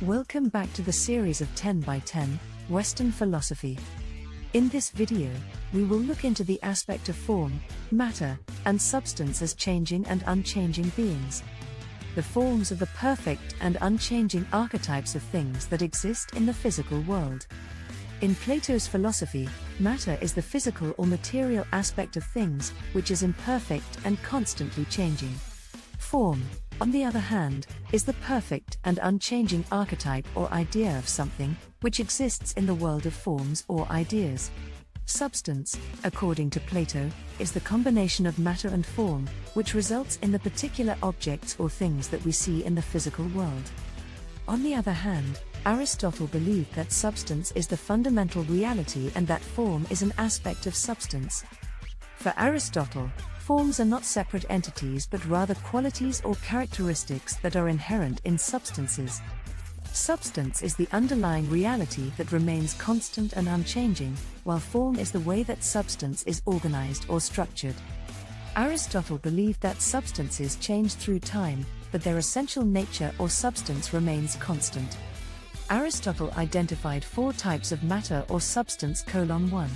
Welcome back to the series of 10 by 10, Western philosophy. In this video, we will look into the aspect of form, matter, and substance as changing and unchanging beings. The forms of the perfect and unchanging archetypes of things that exist in the physical world. In Plato's philosophy, matter is the physical or material aspect of things, which is imperfect and constantly changing. Form, on the other hand, is the perfect and unchanging archetype or idea of something, which exists in the world of forms or ideas. Substance, according to Plato, is the combination of matter and form, which results in the particular objects or things that we see in the physical world. On the other hand, Aristotle believed that substance is the fundamental reality and that form is an aspect of substance. For Aristotle, forms are not separate entities but rather qualities or characteristics that are inherent in substances. Substance is the underlying reality that remains constant and unchanging, while form is the way that substance is organized or structured. Aristotle believed that substances change through time, but their essential nature or substance remains constant. Aristotle identified four types of matter or substance: 1.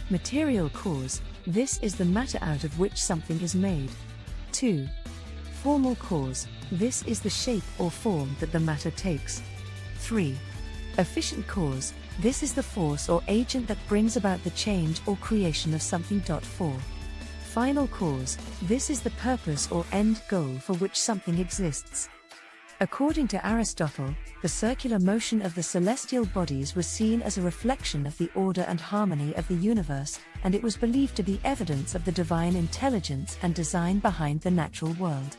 Material cause, this is the matter out of which something is made. 2. Formal cause, this is the shape or form that the matter takes. 3. Efficient cause, this is the force or agent that brings about the change or creation of something. 4. Final cause, this is the purpose or end goal for which something exists. According to Aristotle, the circular motion of the celestial bodies was seen as a reflection of the order and harmony of the universe, and it was believed to be evidence of the divine intelligence and design behind the natural world.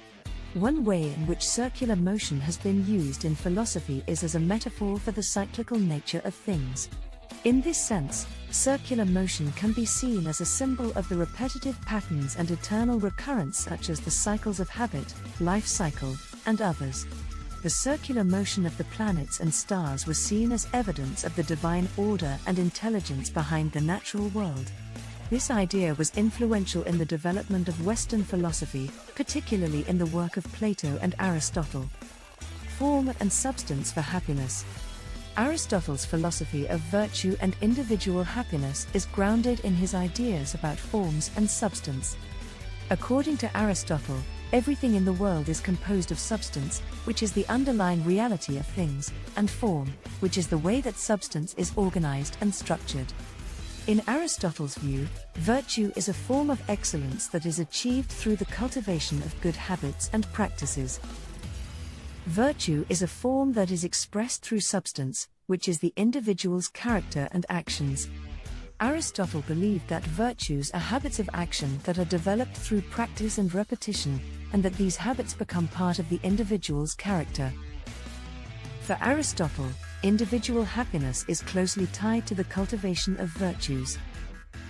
One way in which circular motion has been used in philosophy is as a metaphor for the cyclical nature of things. In this sense, circular motion can be seen as a symbol of the repetitive patterns and eternal recurrence, such as the cycles of habit, life cycle, and others. The circular motion of the planets and stars was seen as evidence of the divine order and intelligence behind the natural world. This idea was influential in the development of Western philosophy, particularly in the work of Plato and Aristotle. Form and substance for happiness. Aristotle's philosophy of virtue and individual happiness is grounded in his ideas about forms and substance. According to Aristotle, everything in the world is composed of substance, which is the underlying reality of things, and form, which is the way that substance is organized and structured. In Aristotle's view, virtue is a form of excellence that is achieved through the cultivation of good habits and practices. Virtue is a form that is expressed through substance, which is the individual's character and actions. Aristotle believed that virtues are habits of action that are developed through practice and repetition, and that these habits become part of the individual's character. For Aristotle, individual happiness is closely tied to the cultivation of virtues.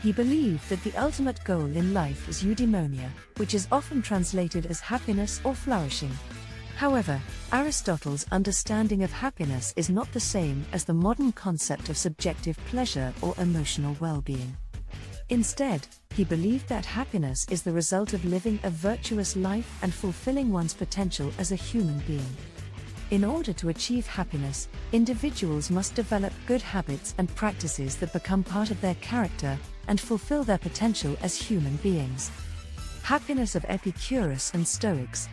He believed that the ultimate goal in life is eudaimonia, which is often translated as happiness or flourishing. However, Aristotle's understanding of happiness is not the same as the modern concept of subjective pleasure or emotional well-being. Instead, he believed that happiness is the result of living a virtuous life and fulfilling one's potential as a human being. In order to achieve happiness, individuals must develop good habits and practices that become part of their character and fulfill their potential as human beings. Happiness of Epicurus and Stoics.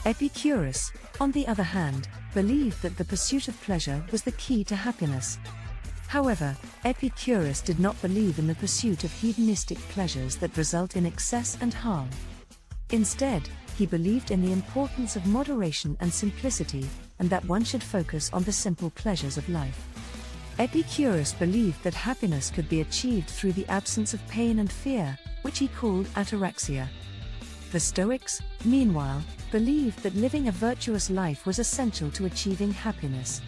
Epicurus, on the other hand, believed that the pursuit of pleasure was the key to happiness. However, Epicurus did not believe in the pursuit of hedonistic pleasures that result in excess and harm. Instead, he believed in the importance of moderation and simplicity, and that one should focus on the simple pleasures of life. Epicurus believed that happiness could be achieved through the absence of pain and fear, which he called ataraxia. The Stoics, meanwhile, believed that living a virtuous life was essential to achieving happiness.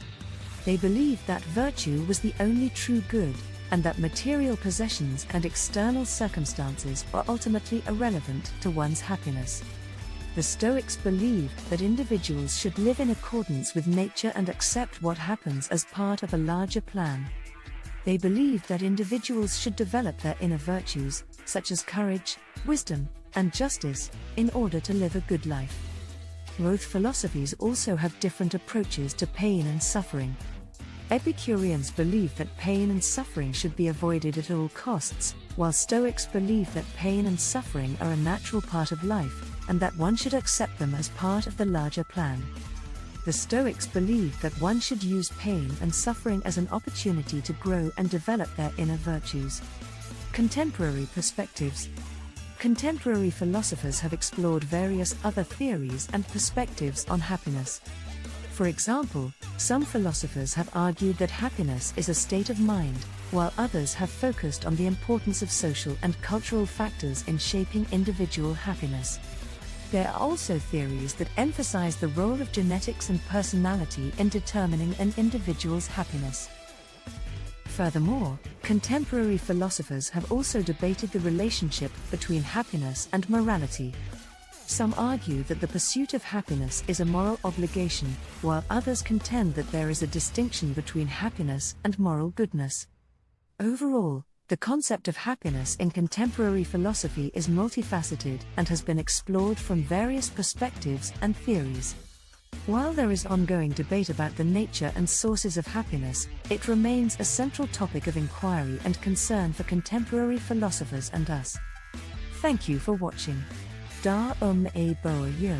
They believed that virtue was the only true good, and that material possessions and external circumstances were ultimately irrelevant to one's happiness. The Stoics believed that individuals should live in accordance with nature and accept what happens as part of a larger plan. They believed that individuals should develop their inner virtues, such as courage, wisdom, and justice, in order to live a good life. Both philosophies also have different approaches to pain and suffering. Epicureans believe that pain and suffering should be avoided at all costs, while Stoics believe that pain and suffering are a natural part of life, and that one should accept them as part of the larger plan. The Stoics believe that one should use pain and suffering as an opportunity to grow and develop their inner virtues. Contemporary perspectives. Contemporary philosophers have explored various other theories and perspectives on happiness. For example, some philosophers have argued that happiness is a state of mind, while others have focused on the importance of social and cultural factors in shaping individual happiness. There are also theories that emphasize the role of genetics and personality in determining an individual's happiness. Furthermore, contemporary philosophers have also debated the relationship between happiness and morality. Some argue that the pursuit of happiness is a moral obligation, while others contend that there is a distinction between happiness and moral goodness. Overall, the concept of happiness in contemporary philosophy is multifaceted and has been explored from various perspectives and theories. While there is ongoing debate about the nature and sources of happiness, it remains a central topic of inquiry and concern for contemporary philosophers and us. Thank you for watching. Daar a boa yo.